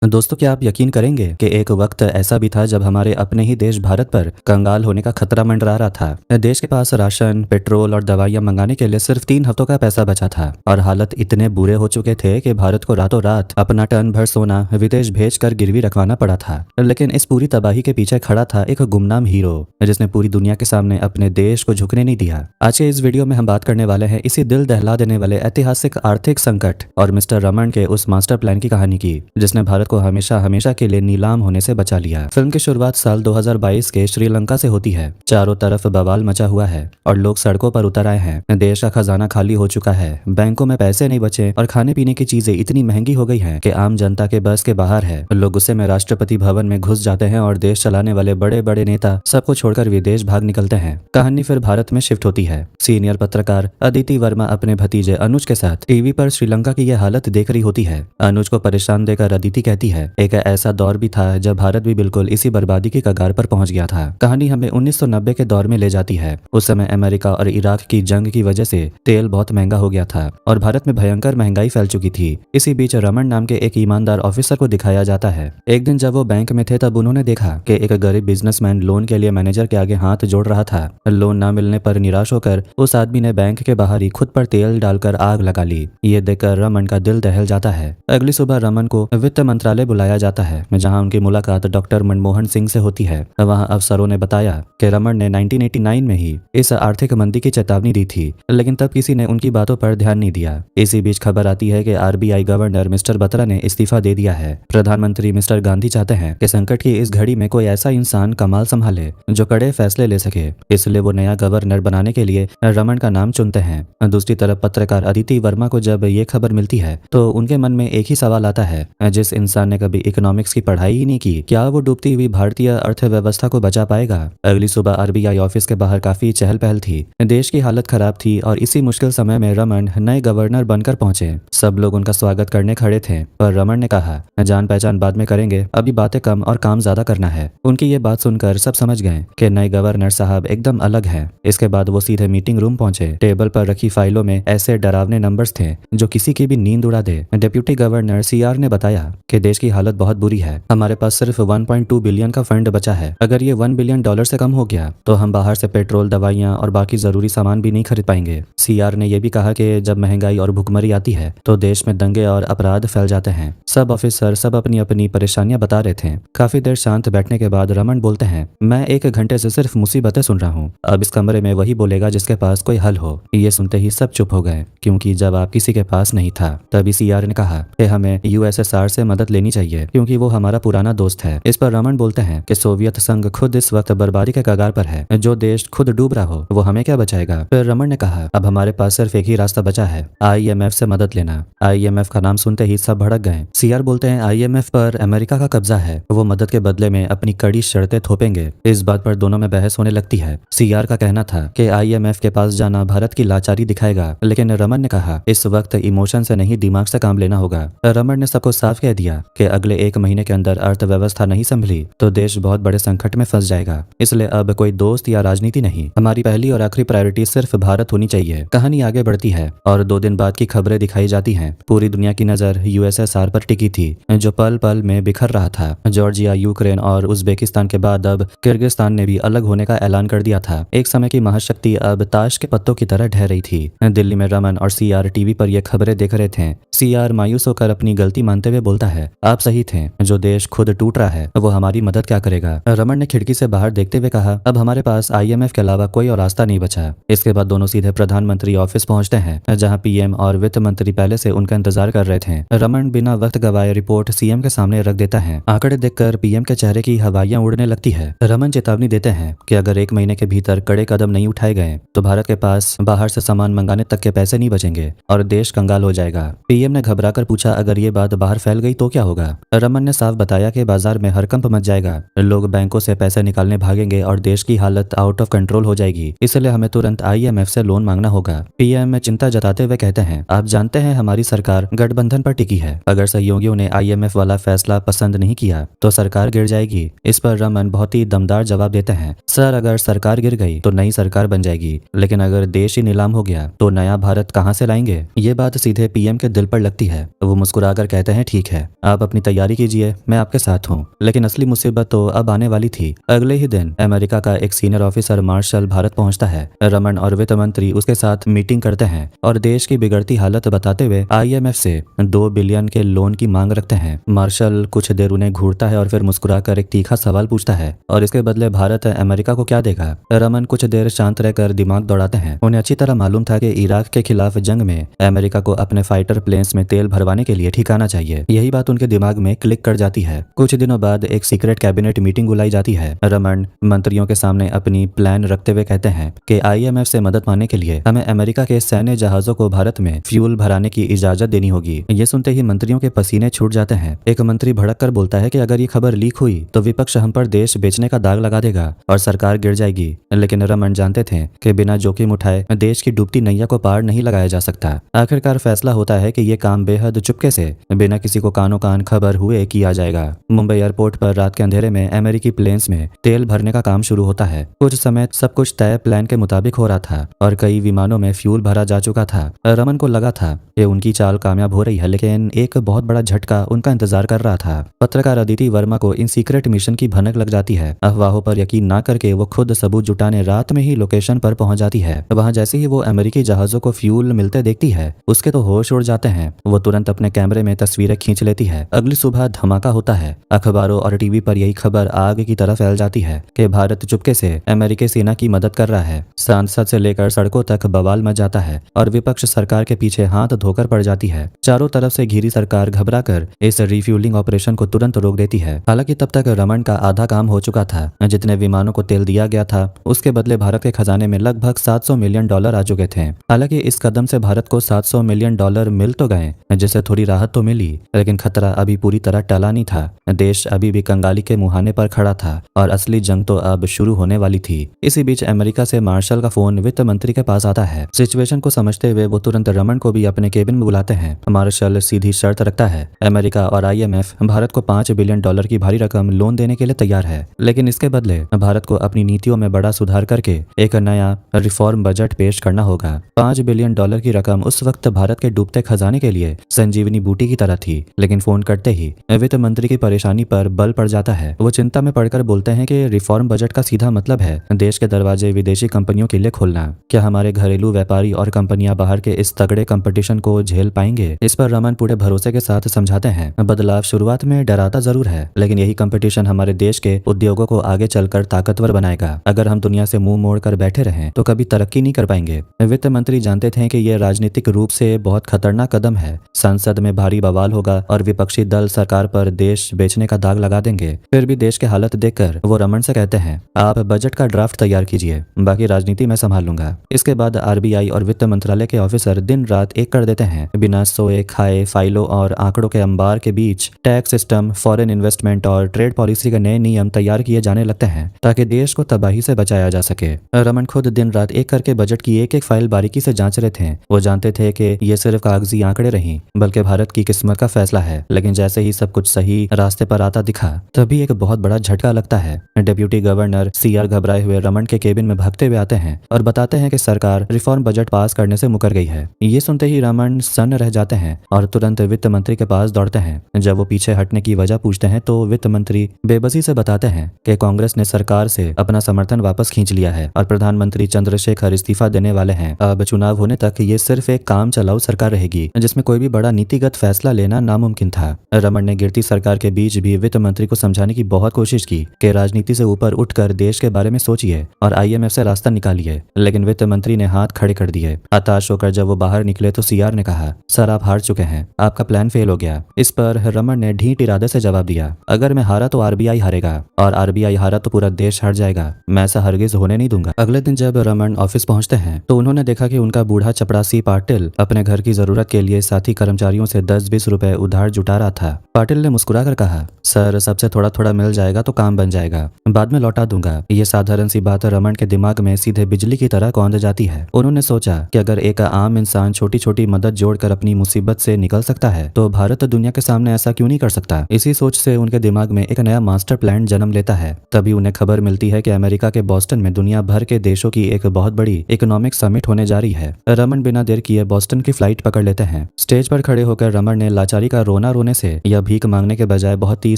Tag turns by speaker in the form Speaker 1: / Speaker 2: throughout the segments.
Speaker 1: दोस्तों, क्या आप यकीन करेंगे कि एक वक्त ऐसा भी था जब हमारे अपने ही देश भारत पर कंगाल होने का खतरा मंडरा रहा था। देश के पास राशन, पेट्रोल और दवाइयां मंगाने के लिए सिर्फ 3 हफ्तों का पैसा बचा था और हालत इतने बुरे हो चुके थे कि भारत को रातों रात अपना टन भर सोना विदेश भेजकर गिरवी रखवाना पड़ा था। लेकिन इस पूरी तबाही के पीछे खड़ा था एक गुमनाम हीरो जिसने पूरी दुनिया के सामने अपने देश को झुकने नहीं दिया। आज के इस वीडियो में हम बात करने वाले हैं इसी दिल दहला देने वाले ऐतिहासिक आर्थिक संकट और मिस्टर रमन के उस मास्टर प्लान की कहानी की जिसने भारत को हमेशा हमेशा के लिए नीलाम होने से बचा लिया। फिल्म की शुरुआत साल 2022 के श्रीलंका से होती है। चारों तरफ बवाल मचा हुआ है और लोग सड़कों पर उतर आए हैं। देश का खजाना खाली हो चुका है, बैंकों में पैसे नहीं बचे और खाने पीने की चीजें इतनी महंगी हो गई हैं कि आम जनता के बस के बाहर है। लोग गुस्से में राष्ट्रपति भवन में घुस जाते हैं और देश चलाने वाले बड़े बड़े नेता सबको छोड़कर विदेश भाग निकलते हैं। कहानी फिर भारत में शिफ्ट होती है। सीनियर पत्रकार अदिति वर्मा अपने भतीजे अनुज के साथ टीवी पर श्रीलंका की यह हालत देख रही होती है। अनुज को परेशान देकर अदिति कहती है, एक ऐसा दौर भी था जब भारत भी बिल्कुल इसी बर्बादी की कगार पर पहुंच गया था। कहानी हमें 1990 के दौर में ले जाती है। उस समय अमेरिका और इराक की जंग की वजह से तेल बहुत महंगा हो गया था और भारत में भयंकर महंगाई फैल चुकी थी। इसी बीच रमन नाम के एक ईमानदार ऑफिसर को दिखाया जाता है। एक दिन जब वो बैंक में थे तब उन्होंने देखा कि एक गरीब बिजनेसमैन लोन के लिए मैनेजर के आगे हाथ जोड़ रहा था। लोन न मिलने पर निराश होकर उस आदमी ने बैंक के बाहर ही खुद पर तेल डालकर आग लगा ली। ये देखकर रमन का दिल दहल जाता है। अगली सुबह रमन को वित्त मंत्रालय बुलाया जाता है जहां उनकी मुलाकात डॉक्टर मनमोहन सिंह से होती है। वहां अफसरों ने बताया कि रमन ने 1989 में ही इस आर्थिक मंदी की चेतावनी दी थी, लेकिन तब किसी ने उनकी बातों पर ध्यान नहीं दिया। इसी बीच खबर आती है कि आरबीआई गवर्नर मिस्टर बत्रा ने इस्तीफा दे दिया है। प्रधानमंत्री मिस्टर गांधी चाहते हैं कि संकट की इस घड़ी में कोई ऐसा इंसान कमाल संभाले जो कड़े फैसले ले सके, इसलिए वो नया गवर्नर बनाने के लिए रमन का नाम चुनते हैं। दूसरी तरफ पत्रकार अदिति वर्मा को जब ये खबर मिलती है तो उनके मन में एक ही सवाल आता है, जिस इंसान ने कभी इकोनॉमिक्स की पढ़ाई ही नहीं की, क्या वो डूबती हुई भारतीय अर्थव्यवस्था को बचा पाएगा? अगली सुबह आरबीआई ऑफिस के बाहर काफी चहल पहल थी। देश की हालत खराब थी और इसी मुश्किल समय में रमन नए गवर्नर बनकर पहुंचे। सब लोग उनका स्वागत करने खड़े थे, पर रमन ने कहा, जान पहचान बाद में करेंगे, अभी बातें कम और काम ज्यादा करना है। उनकी ये बात सुनकर सब समझ गए कि नए गवर्नर साहब एकदम अलग है। इसके बाद वो सीधे मीटिंग रूम पहुंचे। टेबल पर रखी फाइलों में ऐसे डरावने नंबर्स थे जो किसी की भी नींद उड़ा दे। डिप्टी गवर्नर सीआर ने बताया कि देश की हालत बहुत बुरी है। हमारे पास सिर्फ 1.2 बिलियन का फंड बचा है। अगर ये $1 बिलियन से कम हो गया तो हम बाहर से पेट्रोल, दवाइयां और बाकी जरूरी सामान भी नहीं खरीद पाएंगे। सीआर ने यह भी कहा कि जब महंगाई और भुखमरी आती है तो देश में दंगे और अपराध फैल जाते हैं। सब ऑफिसर सब अपनी अपनी परेशानियां बता रहे थे। काफी देर शांत बैठने के बाद रमन बोलते हैं, मैं 1 घंटे से सिर्फ मुसीबतें सुन रहा हूँ। अब इस कमरे में वही बोलेगा जिसके पास कोई हल हो। ये सुनते ही सब चुप हो गए, क्योंकि जब आप किसी के पास नहीं था। तभी सीआर ने कहा कि हमें यूएसएसआर से मदद लेनी चाहिए, क्योंकि वो हमारा पुराना दोस्त है। इस पर रमन बोलते हैं कि सोवियत संघ खुद इस वक्त बर्बादी के कगार पर है। जो देश खुद डूब रहा हो वो हमें क्या बचाएगा? फिर रमन ने कहा, अब हमारे पास सिर्फ एक ही रास्ता बचा है, आईएमएफ से मदद लेना। आईएमएफ का नाम सुनते ही सब भड़क गए। सीआर बोलते हैं, आईएमएफ पर अमेरिका का कब्जा है, वो मदद के बदले में अपनी कड़ी शर्तें थोपेंगे। इस बात पर दोनों में बहस होने लगती है। सीआर का कहना था कि आईएमएफ के पास जाना भारत की लाचारी दिखाएगा, लेकिन रमन ने कहा, इस वक्त इमोशन से नहीं दिमाग से काम लेना होगा। रमन ने सबको साफ कह दिया कि अगले 1 महीने के अंदर अर्थव्यवस्था नहीं संभली तो देश बहुत बड़े संकट में फंस जाएगा। इसलिए अब कोई दोस्त या राजनीति नहीं, हमारी पहली और आखिरी प्रायोरिटी सिर्फ भारत होनी चाहिए। कहानी आगे बढ़ती है और 2 दिन बाद की खबरें दिखाई जाती हैं। पूरी दुनिया की नजर यूएसएसआर पर टिकी थी, जो पल पल में बिखर रहा था। जॉर्जिया, यूक्रेन और उज्बेकिस्तान के बाद अब किर्गिस्तान ने भी अलग होने का ऐलान कर दिया था। एक समय की महाशक्ति अब ताश के पत्तों की तरह ढह रही थी। दिल्ली में रमन और सीआर टीवी पर ये खबरें देख रहे थे। सीआर मायूस होकर अपनी गलती मानते हुए बोलता है, आप सही थे, जो देश खुद टूट रहा है वो हमारी मदद क्या करेगा? रमन ने खिड़की से बाहर देखते हुए कहा, अब हमारे पास आईएमएफ के अलावा कोई और रास्ता नहीं बचा। इसके बाद दोनों सीधे प्रधानमंत्री ऑफिस पहुंचते हैं, जहां पीएम और वित्त मंत्री पहले से उनका इंतजार कर रहे थे। रमन बिना वक्त गवाए रिपोर्ट सीएम के सामने रख देता है। आंकड़े देखकर पीएम के चेहरे की हवाइयां उड़ने लगती है। रमन चेतावनी देते हैं कि अगर 1 महीने के भीतर कड़े कदम नहीं उठाए गए तो भारत के पास बाहर से सामान मंगाने तक के पैसे नहीं बचेंगे और देश कंगाल हो जाएगा। पीएम ने घबराकर पूछा, अगर ये बात बाहर फैल गई तो क्या होगा? रमन ने साफ बताया कि बाजार में हड़कंप मच जाएगा, लोग बैंकों से पैसे निकालने भागेंगे और देश की हालत आउट ऑफ कंट्रोल हो जाएगी। इसलिए हमें तुरंत आईएमएफ से लोन मांगना होगा। पीएम में चिंता जताते हुए कहते हैं, आप जानते हैं हमारी सरकार गठबंधन पर टिकी है। अगर सहयोगियों ने आईएमएफ वाला फैसला पसंद नहीं किया तो सरकार गिर जाएगी। इस पर रमन बहुत ही दमदार जवाब देते हैं, सर अगर सरकार गिर गई तो नई सरकार बन जाएगी, लेकिन अगर देश ही नीलाम हो गया तो नया भारत कहां से लाएंगे? ये बात सीधे पीएम के दिल पर लगती है। वो मुस्कुराकर कहते हैं, ठीक है, आप अपनी तैयारी कीजिए, मैं आपके साथ हूँ। लेकिन असली मुसीबत तो अब आने वाली थी। अगले ही दिन अमेरिका का एक सीनियर ऑफिसर मार्शल भारत पहुंचता है। रमन और वित्त मंत्री उसके साथ मीटिंग करते हैं और देश की बिगड़ती हालत बताते हुए IMF से 2 बिलियन के लोन की मांग रखते हैं। मार्शल कुछ देर उन्हें घूरता है और फिर मुस्कुराकर एक तीखा सवाल पूछता है, और इसके बदले भारत अमेरिका को क्या देगा? रमन कुछ देर शांत रहकर दिमाग दौड़ाते हैं। उन्हें अच्छी तरह मालूम था कि इराक के खिलाफ जंग में अमेरिका को अपने फाइटर प्लेन्स में तेल भरवाने के लिए ठिकाना चाहिए। यही बात उनके दिमाग में क्लिक कर जाती है। कुछ दिनों बाद एक सीक्रेट कैबिनेट मीटिंग बुलाई जाती है। रमन मंत्रियों के सामने अपनी प्लान रखते हुए कहते हैं कि IMF से मदद पाने के लिए हमें अमेरिका के सैन्य जहाजों को भारत में फ्यूल भराने की इजाजत देनी होगी। ये सुनते ही मंत्रियों के पसीने छूट जाते हैं। एक मंत्री भड़क कर बोलता है कि अगर ये खबर लीक हुई तो विपक्ष हम पर देश बेचने का दाग लगा देगा और सरकार गिर जाएगी। लेकिन रमन जानते थे कि बिना जोखिम उठाए देश की डूबती नैया को पार नहीं लगाया जा सकता। आखिरकार फैसला होता है कि ये काम बेहद चुपके से बिना किसी को कानो कान खबर हुए किया जाएगा। मुंबई एयरपोर्ट पर रात के अंधेरे में अमेरिकी प्लेन्स में तेल भरने का काम शुरू होता है। कुछ समय सब कुछ तय प्लान के मुताबिक हो रहा था और कई विमानों में फ्यूल भरा जा चुका था। रमन को लगा था कि उनकी चाल कामयाब हो रही है, लेकिन एक बहुत बड़ा झटका उनका इंतजार कर रहा था। पत्रकार अदिति वर्मा को इन सीक्रेट मिशन की भनक लग जाती है। अफवाहों पर यकीन ना करके वो खुद सबूत जुटाने रात में ही लोकेशन पर पहुंच जाती है। वहां जैसे ही वो अमेरिकी जहाजों को फ्यूल मिलते देखती है, उसके तो होश उड़ जाते हैं। वो तुरंत अपने कैमरे में तस्वीरें खींच लेती है। अगली सुबह धमाका होता है। अखबारों और टीवी पर यही खबर आग की तरह फैल जाती है कि भारत चुपके से अमेरिकी सेना की मदद कर रहा है। सांसद से लेकर सड़कों तक बवाल मच जाता है और विपक्ष सरकार के पीछे हाथ धोकर पड़ जाती है। चारों तरफ से घिरी सरकार घबराकर इस रिफ्यूलिंग ऑपरेशन को तुरंत रोक देती है। हालांकि तब तक रमन का आधा काम हो चुका था। जितने विमानों को तेल दिया गया था उसके बदले भारत के खजाने में लगभग $700 मिलियन आ चुके थे। हालांकि इस कदम से भारत को $700 मिलियन मिल तो गए, जिससे थोड़ी राहत तो मिली, लेकिन खतरा अभी पूरी तरह टला नहीं था। देश अभी भी कंगाली के मुहाने पर खड़ा था और असली जंग तो अब शुरू होने वाली थी। इसी बीच अमेरिका से मार्शल का फोन वित्त मंत्री के पास आता है। सिचुएशन को समझते हुए वो तुरंत रमन को भी अपने केबिन में बुलाते हैं। मार्शल सीधी शर्त रखता है, अमेरिका और IMF भारत को $5 बिलियन की भारी रकम लोन देने के लिए तैयार है, लेकिन इसके बदले भारत को अपनी नीतियों में बड़ा सुधार करके एक नया रिफॉर्म बजट पेश करना होगा। $5 बिलियन की रकम उस वक्त भारत के डूबते खजाने के लिए संजीवनी बूटी की तरह थी, लेकिन फोन करते ही वित्त मंत्री की परेशानी पर बल पड़ जाता है। वो चिंता में पड़कर बोलते हैं कि रिफॉर्म बजट का सीधा मतलब है देश के दरवाजे विदेशी कंपनियों के लिए खोलना। क्या हमारे घरेलू व्यापारी और कंपनियां बाहर के इस तगड़े कंपटीशन को झेल पाएंगे? इस पर रमन पूरे भरोसे के साथ समझाते हैं, बदलाव शुरुआत में डराता जरूर है, लेकिन यही कंपटीशन हमारे देश के उद्योगों को आगे चलकर ताकतवर बनाएगा। अगर हम दुनिया से मुंह मोड़कर बैठे रहें तो कभी तरक्की नहीं कर पाएंगे। वित्त मंत्री जानते थे कि यह राजनीतिक रूप से बहुत खतरनाक कदम है। संसद में भारी बवाल होगा और विपक्षी दल सरकार पर देश बेचने का दाग लगा देंगे। फिर भी देश के हालत देखकर वो रमन से कहते हैं, आप बजट का ड्राफ्ट तैयार कीजिए, बाकी राजनीति मैं संभाल लूंगा। इसके बाद RBI और वित्त मंत्रालय के ऑफिसर दिन रात एक कर देते हैं। बिना सोए खाए फाइलों और आंकड़ों के अंबार के बीच टैक्स सिस्टम, फॉरेन इन्वेस्टमेंट और ट्रेड पॉलिसी के नए नियम तैयार किए जाने लगते हैं ताकि देश को तबाही से बचाया जा सके। रमन खुद दिन रात एक करके बजट की एक एक फाइल बारीकी से जांच रहे थे। वो जानते थे कि ये सिर्फ कागजी आंकड़े नहीं, बल्कि भारत की किस्मत का फैसला है। लेकिन जैसे ही सब कुछ सही रास्ते पर आता दिखा, तभी एक बहुत बड़ा झटका लगता है। डिप्यूटी गवर्नर CR घबराए हुए रमन के केबिन में भागते हुए आते हैं और बताते हैं कि सरकार रिफॉर्म बजट पास करने से मुकर गई है। ये सुनते ही रमन सन्न रह जाते हैं और तुरंत वित्त मंत्री के पास दौड़ते हैं। जब वो पीछे हटने की वजह पूछते हैं तो वित्त मंत्री बेबसी से बताते हैं कि कांग्रेस ने सरकार से अपना समर्थन वापस खींच लिया है और प्रधानमंत्री चंद्रशेखर इस्तीफा देने वाले हैं। अब चुनाव होने तक ये सिर्फ एक काम चलाऊ सरकार रहेगी, जिसमें कोई भी बड़ा नीतिगत फैसला लेना नामुमकिन था। रमन ने गिरती सरकार के बीच भी वित्त मंत्री को समझाने की बहुत कोशिश की कि राजनीति से ऊपर उठकर देश के बारे में सोचिए और IMF से रास्ता निकालिए, लेकिन वित्त मंत्री ने हाथ खड़े कर दिए। हताश होकर जब वो बाहर निकले तो CR ने कहा, सर आप हार चुके हैं, आपका प्लान फेल हो गया। इस पर रमन ने ढीठ इरादे से जवाब दिया, अगर मैं हारा तो RBI हारेगा और RBI हारा तो पूरा देश हार जाएगा। मैं ऐसा हरगिज होने नहीं दूंगा। अगले दिन जब रमन ऑफिस पहुंचते हैं तो उन्होंने देखा कि उनका बूढ़ा चपड़ासी पाटिल अपने घर की जरूरत के लिए साथी कर्मचारियों से 10-20 रुपए उधार जुटा रहा था। पाटिल ने मुस्कुराकर कहा, सर सबसे थोड़ा थोड़ा मिल जाएगा तो काम बन जाएगा, बाद में लौटा दूंगा। ये साधारण सी बात रमन के दिमाग में सीधे बिजली की तरह कौंध जाती है। उन्होंने सोचा कि अगर एक आम इंसान छोटी छोटी मदद जोड़कर अपनी मुसीबत से निकल सकता है तो भारत दुनिया के सामने ऐसा क्यों नहीं कर सकता। इसी सोच से उनके दिमाग में एक नया मास्टर प्लान जन्म लेता है। तभी उन्हें खबर मिलती है कि अमेरिका के बोस्टन में दुनिया भर के देशों की एक बहुत बड़ी इकोनॉमिक समिट होने जा रही है। रमन बिना देर किए बोस्टन की फ्लाइट पकड़ लेते हैं। स्टेज पर खड़े होकर रमन ने लाचारी का रोना होने से या भीख मांगने के बजाय बहुत ही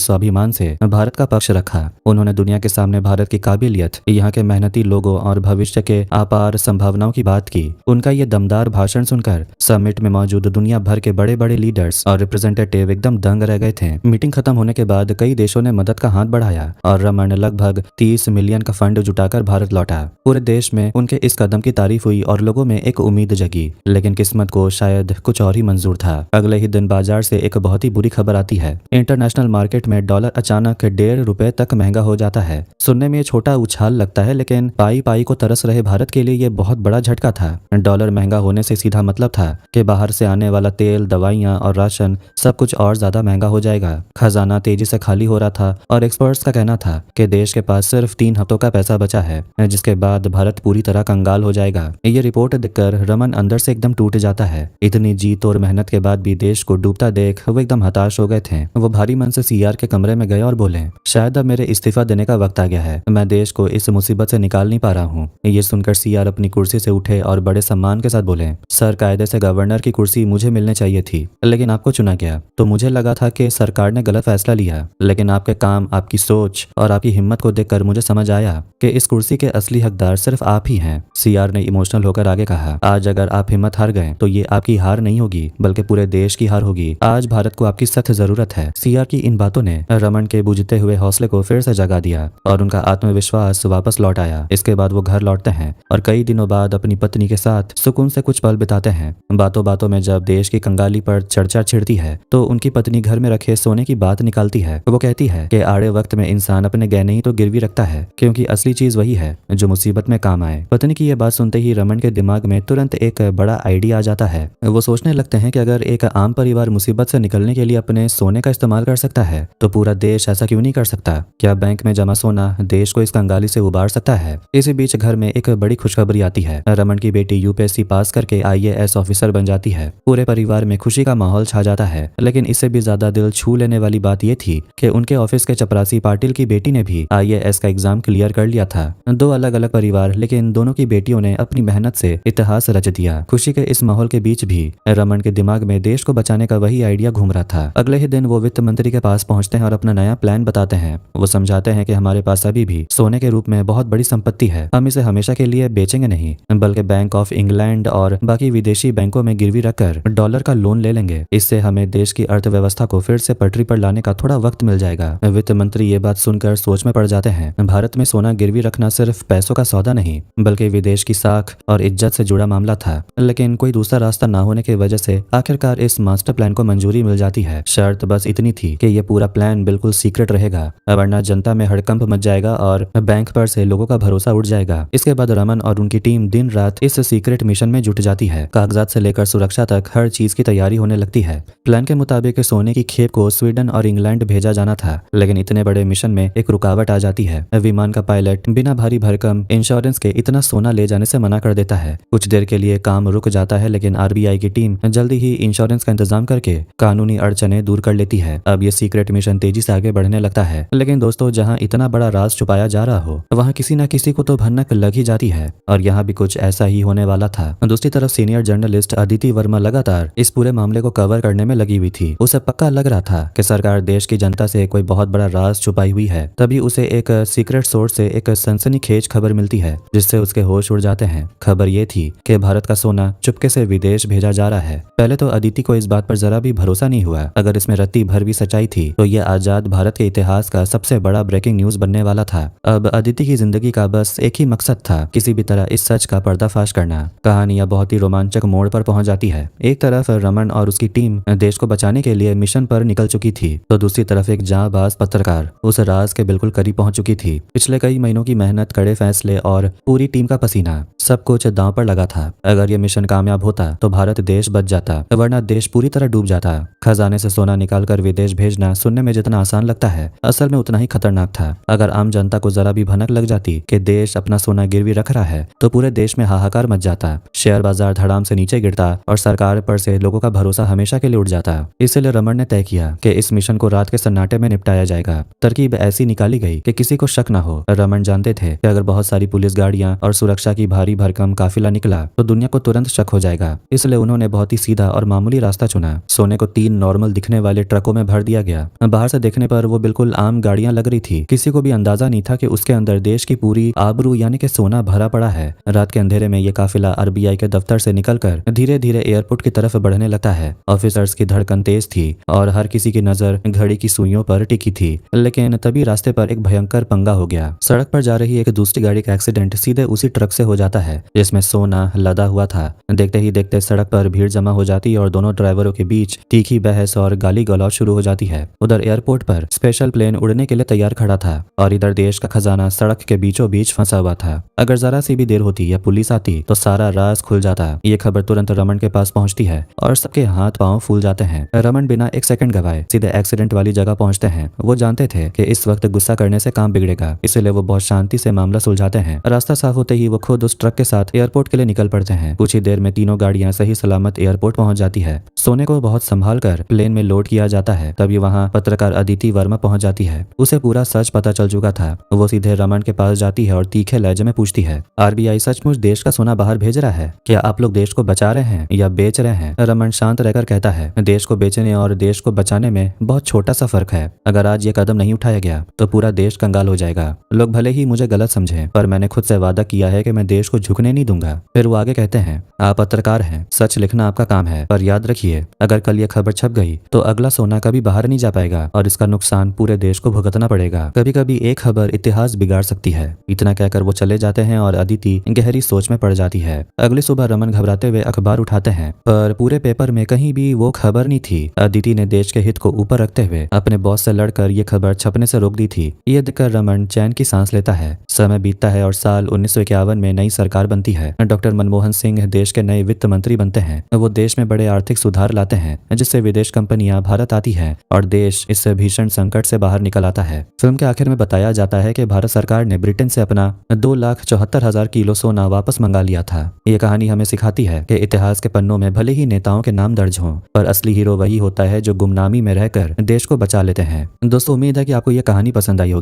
Speaker 1: स्वाभिमान से भारत का पक्ष रखा। उन्होंने दुनिया के सामने भारत की काबिलियत, यहाँ के मेहनती लोगों और भविष्य के अपार संभावनाओं की बात की। उनका ये दमदार भाषण सुनकर समिट में मौजूद दुनिया भर के बड़े बड़े लीडर्स और रिप्रेजेंटेटिव एकदम दंग रह गए थे। मीटिंग खत्म होने के बाद कई देशों ने मदद का हाथ बढ़ाया और रमन लगभग 30 मिलियन का फंड जुटाकर भारत लौटा। पूरे देश में उनके इस कदम की तारीफ हुई और लोगों में एक उम्मीद जगी, लेकिन किस्मत को शायद कुछ और ही मंजूर था। अगले ही दिन बाजार से एक बहुत ही बुरी खबर आती है। इंटरनेशनल मार्केट में डॉलर अचानक ₹1.5 तक महंगा हो जाता है। सुनने में ये छोटा उछाल लगता है, लेकिन पाई पाई को तरस रहे भारत के लिए ये बहुत बड़ा झटका था। डॉलर महंगा होने से सीधा मतलब था कि बाहर से आने वाला तेल, दवाइयां और राशन सब कुछ और ज्यादा महंगा हो जाएगा। खजाना तेजी से खाली हो रहा था और एक्सपर्ट्स का कहना था कि देश के पास सिर्फ 3 हफ्तों का पैसा बचा है, जिसके बाद भारत पूरी तरह कंगाल हो जाएगा। ये रिपोर्ट देखकर रमन अंदर से एकदम टूट जाता है। इतनी जीत और मेहनत के बाद भी देश को डूबता देख वो एकदम हताश हो गए थे। वो भारी मन से सीआर के कमरे में गए और बोले, शायद अब मेरे इस्तीफा देने का वक्त आ गया है। मैं देश को इस मुसीबत से निकाल नहीं पा रहा हूँ। ये सुनकर सीआर अपनी कुर्सी से उठे और बड़े सम्मान के साथ बोले, सर, कायदे से गवर्नर की कुर्सी मुझे मिलने चाहिए थी, लेकिन आपको चुना गया। तो मुझे लगा था कि सरकार ने गलत फैसला लिया, लेकिन आपके काम, आपकी सोच और आपकी हिम्मत को देखकर मुझे समझ आया कि इस कुर्सी के असली हकदार सिर्फ आप ही हैं। सीआर ने इमोशनल होकर आगे कहा, आज अगर आप हिम्मत हार गए तो ये आपकी हार नहीं होगी, बल्कि पूरे देश की हार होगी। आज भारत को आपकी सख्त जरूरत है। सीआर की इन बातों ने रमन के बुझते हुए हौसले को फिर से जगा दिया और उनका आत्मविश्वास वापस लौट आया। इसके बाद वो घर लौटते हैं और कई दिनों बाद अपनी पत्नी के साथ सुकून से कुछ पल बिताते हैं। बातों बातों में जब देश की कंगाली पर चर्चा छिड़ती है तो उनकी पत्नी घर में रखे सोने की बात निकालती है। वो कहती है कि आड़े वक्त में इंसान अपने गहने ही तो गिरवी रखता है, क्योंकि असली चीज वही है जो मुसीबत में काम आए। पत्नी की यह बात सुनते ही रमन के दिमाग में तुरंत एक बड़ा आइडिया आ जाता है। वो सोचने लगते हैं कि अगर एक आम परिवार मुसीबत से निकलने के लिए अपने सोने का इस्तेमाल कर सकता है तो पूरा देश ऐसा क्यों नहीं कर सकता? क्या बैंक में जमा सोना देश को इस कंगाली से उबार सकता है? इसी बीच घर में एक बड़ी खुशखबरी आती है। रमन की बेटी यूपीएससी पास करके आईएएस ऑफिसर बन जाती है। पूरे परिवार में खुशी का माहौल छा जाता है, लेकिन इससे भी ज्यादा दिल छू लेने वाली बात यह थी कि उनके ऑफिस के चपरासी पाटिल की बेटी ने भी आईएएस का एग्जाम क्लियर कर लिया था। 2 अलग अलग परिवार, लेकिन दोनों की बेटियों ने अपनी मेहनत से इतिहास रच दिया। खुशी के इस माहौल के बीच भी रमन के दिमाग में देश को बचाने का वही आइडिया घूम रहा था। अगले ही दिन वो वित्त मंत्री के पास पहुंचते हैं और अपना नया प्लान बताते हैं। वो समझाते हैं कि हमारे पास अभी भी सोने के रूप में बहुत बड़ी संपत्ति है। हम इसे हमेशा के लिए बेचेंगे नहीं, बल्कि बैंक ऑफ इंग्लैंड और बाकी विदेशी बैंकों में गिरवी रखकर डॉलर का लोन ले लेंगे। इससे हमें देश की अर्थव्यवस्था को फिर से पटरी पर लाने का थोड़ा वक्त मिल जाएगा। वित्त मंत्री ये बात सुनकर सोच में पड़ जाते हैं। भारत में सोना गिरवी रखना सिर्फ पैसों का सौदा नहीं, बल्कि विदेश की साख और इज्जत से जुड़ा मामला था। लेकिन कोई दूसरा रास्ता ना होने की वजह से आखिरकार इस मास्टर प्लान को मंजूरी मिल जाती है। शर्त बस इतनी थी कि यह पूरा प्लान बिल्कुल सीक्रेट रहेगा, वरना जनता में हड़कंप मच जाएगा और बैंक पर से लोगों का भरोसा उठ जाएगा। इसके बाद रमन और उनकी टीम दिन रात इस सीक्रेट मिशन में जुट जाती है। कागजात से लेकर सुरक्षा तक हर चीज की तैयारी होने लगती है। प्लान के मुताबिक सोने की खेप को स्वीडन और इंग्लैंड भेजा जाना था, लेकिन इतने बड़े मिशन में एक रुकावट आ जाती है। विमान का पायलट बिना भारी भरकम इंश्योरेंस के इतना सोना ले जाने से मना कर देता है। कुछ देर के लिए काम रुक जाता है, लेकिन आरबीआई की टीम जल्दी ही इंश्योरेंस का इंतजाम करके कानूनी अड़चने दूर कर लेती है। अब ये सीक्रेट मिशन तेजी से आगे बढ़ने लगता है। लेकिन दोस्तों, जहां इतना बड़ा राज छुपाया जा रहा हो, वहां किसी न किसी को तो भनक लग ही जाती है, और यहाँ भी कुछ ऐसा ही होने वाला था। दूसरी तरफ सीनियर जर्नलिस्ट अदिति वर्मा लगातार इस पूरे मामले को कवर करने में लगी हुई थी। उसे पक्का लग रहा था कि सरकार देश की जनता से कोई बहुत बड़ा राज छुपाई हुई है। तभी उसे एक सीक्रेट सोर्स से एक सनसनीखेज खबर मिलती है, जिससे उसके होश उड़ जाते हैं। खबर ये थी कि भारत का सोना चुपके से विदेश भेजा जा रहा है। पहले तो अदिति को इस बात पर जरा भी भरोसा नहीं हुआ। अगर इसमें रत्ती भर भी सच्चाई थी तो यह आजाद भारत के इतिहास का सबसे बड़ा ब्रेकिंग न्यूज बनने वाला था। अब अदिति की जिंदगी का बस एक ही मकसद था, किसी भी तरह इस सच का पर्दाफाश करना। कहानियां बहुत ही रोमांचक मोड़ पर पहुंच जाती है। एक तरफ रमन और उसकी टीम देश को बचाने के लिए मिशन पर निकल चुकी थी, तो दूसरी तरफ एक जांबाज पत्रकार उस राज के बिल्कुल करीब पहुंच चुकी थी। पिछले कई महीनों की मेहनत, कड़े फैसले और पूरी टीम का पसीना, सब कुछ दांव पर लगा था। अगर ये मिशन कामयाब होता तो भारत देश बच जाता, वरना देश पूरी तरह डूब जाता। खजाने से सोना निकालकर विदेश भेजना सुनने में जितना आसान लगता है, असल में उतना ही खतरनाक था। अगर आम जनता को जरा भी भनक लग जाती कि देश अपना सोना गिरवी रख रहा है, तो पूरे देश में हाहाकार मच जाता। शेयर बाजार धड़ाम से नीचे गिरता और सरकार पर से लोगों का भरोसा हमेशा के लिए उठ जाता। इसलिए रमन ने तय किया कि इस मिशन को रात के सन्नाटे में निपटाया जाएगा। तरकीब ऐसी निकाली गई कि किसी को शक न हो। रमन जानते थे कि अगर बहुत सारी पुलिस गाड़ियां और सुरक्षा की भारी भारी भरकम काफिला निकला तो दुनिया को तुरंत शक हो जाएगा, इसलिए उन्होंने बहुत ही सीधा और मामूली रास्ता चुना। सोने को 3 नॉर्मल दिखने वाले ट्रकों में भर दिया गया। बाहर से देखने पर वो बिल्कुल आम गाड़ियां लग रही थी। किसी को भी अंदाजा नहीं था कि उसके अंदर देश की पूरी आबरू यानी कि सोना भरा पड़ा है। रात के अंधेरे में ये काफिला आरबीआई के दफ्तर से निकलकर धीरे धीरे एयरपोर्ट की तरफ बढ़ने लगता है। ऑफिसर्स की धड़कन तेज थी और हर किसी की नजर घड़ी की सुइयों पर टिकी थी। लेकिन तभी रास्ते पर एक भयंकर पंगा हो गया। सड़क पर जा रही एक दूसरी गाड़ी का एक्सीडेंट सीधे उसी ट्रक से हो जाता है जिसमें सोना लदा हुआ था। देखते ही देखते सड़क पर भीड़ जमा हो जाती है और दोनों ड्राइवरों के बीच तीखी बहस और गाली गलौज शुरू हो जाती है। उधर एयरपोर्ट पर स्पेशल प्लेन उड़ने के लिए तैयार खड़ा था और इधर देश का खजाना सड़क के बीचों बीच फंसा हुआ था। अगर जरा सी भी देर होती या पुलिस आती तो सारा राज खुल जाता। ये खबर तुरंत रमन के पास पहुंचती है और सबके हाथ पांव फूल जाते हैं। रमन बिना एक सेकंड गवाए सीधे एक्सीडेंट वाली जगह पहुंचते हैं। वो जानते थे कि इस वक्त गुस्सा करने से काम बिगड़ेगा, इसलिए वो बहुत शांति से मामला सुलझाते हैं। रास्ता साफ होते ही वो खुद उस ट्रक के साथ एयरपोर्ट के लिए निकल पड़ते हैं। कुछ ही देर में तीनों गाड़ियां सही सलामत एयरपोर्ट पहुंच जाती है। सोने को बहुत संभाल कर प्लेन में लोड किया जाता है। तभी वहां पत्रकार अदिति वर्मा पहुंच जाती है। उसे पूरा सच पता चल चुका था। वो सीधे रमन के पास जाती है और तीखे लहजे में पूछती है, आरबीआई सचमुच देश का सोना बाहर भेज रहा है? क्या आप लोग देश को बचा रहे हैं या बेच रहे हैं? रमन शांत रहकर कहता है, देश को बेचने और देश को बचाने में बहुत छोटा सा फर्क है। अगर आज ये कदम नहीं उठाया गया तो पूरा देश कंगाल हो जाएगा। लोग भले ही मुझे गलत समझे, पर मैंने खुद से वादा किया है कि मैं देश को झुकने नहीं दूंगा। फिर वो आगे कहते हैं, आप पत्रकार हैं, सच लिखना आपका काम है, पर याद रखिए अगर कल ये खबर छप गई तो अगला सोना कभी बाहर नहीं जा पाएगा और इसका नुकसान पूरे देश को भुगतना पड़ेगा। कभी कभी एक खबर इतिहास बिगाड़ सकती है। इतना कहकर वो चले जाते हैं और अदिति गहरी सोच में पड़ जाती है। अगली सुबह रमन घबराते हुए अखबार उठाते हैं, पर पूरे पेपर में कहीं भी वो खबर नहीं थी। अदिति ने देश के हित को ऊपर रखते हुए अपने बॉस से लड़कर ये खबर छपने से रोक दी थी। ये देखकर रमन चैन की सांस लेता है। समय बीतता है और साल 1951 में नई सरकार बनती है। डॉक्टर मनमोहन सिंह देश के नए वित्त मंत्री बनते हैं। वो देश में बड़े आर्थिक सुधार लाते हैं जिससे विदेश कंपनियां भारत आती है और देश इस भीषण संकट से बाहर निकल आता है। फिल्म के आखिर में बताया जाता है कि भारत सरकार ने ब्रिटेन से अपना 2,74,000 किलो सोना वापस मंगा लिया था। ये कहानी हमें सिखाती है कि इतिहास के पन्नों में भले ही नेताओं के नाम दर्ज हों, पर असली हीरो वही होता है जो गुमनामी में रहकर देश को बचा लेते हैं। दोस्तों, उम्मीद है कि आपको ये कहानी पसंद आई होगी।